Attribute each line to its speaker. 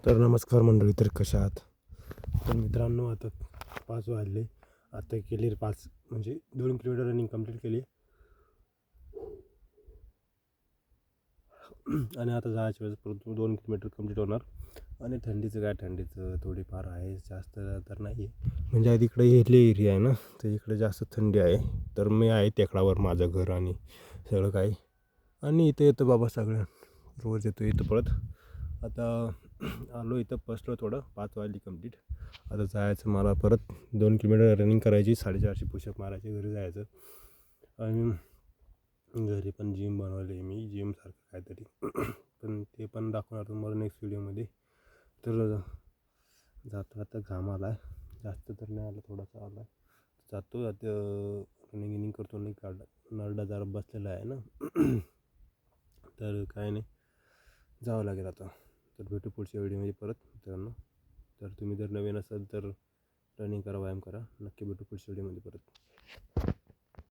Speaker 1: तर नमस्कार मंडळी, तर कशा आहात? तर मित्रांनो, आता 5 वाजले. आता केली 5 म्हणजे 2 किलोमीटर रनिंग कंप्लीट केली आणि आता जायच्या वेळेस परत 2 किलोमीटर कंप्लीट होणार. आणि थंडीचं काय, थंडीचं थोडीफार आहे, जास्त तर नाही आहे. म्हणजे आधी इकडे हिरली एरिया आहे ना, तर इकडे जास्त थंडी आहे. तर मी आहे टेकडावर, माझं घर आणि सगळं काही. आणि इथं येतं बाबा, सगळं रोज येतो इथं पळत. आता आलो इथं, बसलो थोडं, 5 वाजली कंप्लीट. आता जायचं मला परत 2 किलोमीटर रनिंग करायची, 450 पुशअप मारायचे, घरी जायचं. आणि घरी पण जिम बनवली आहे मी, जिमसारखं काहीतरी. पण ते पण दाखवणार तुम्हाला नेक्स्ट व्हिडिओमध्ये. तर जातो, आता घाम आला आहे, जास्त तर नाही आला, थोडासा आला. जातो आता, रनिंग गिनिंग करतो, नाही नरडा जरा बसलेला आहे ना. तर काय नाही, जावं लागेल आता. तर भेटू पुढच्या व्हिडिओमध्ये परत मित्रांनो. तर तुम्ही जर नवीन असाल तर रनिंग करा, व्यायाम करा. नक्की भेटू पुढच्या व्हिडिओमध्ये परत.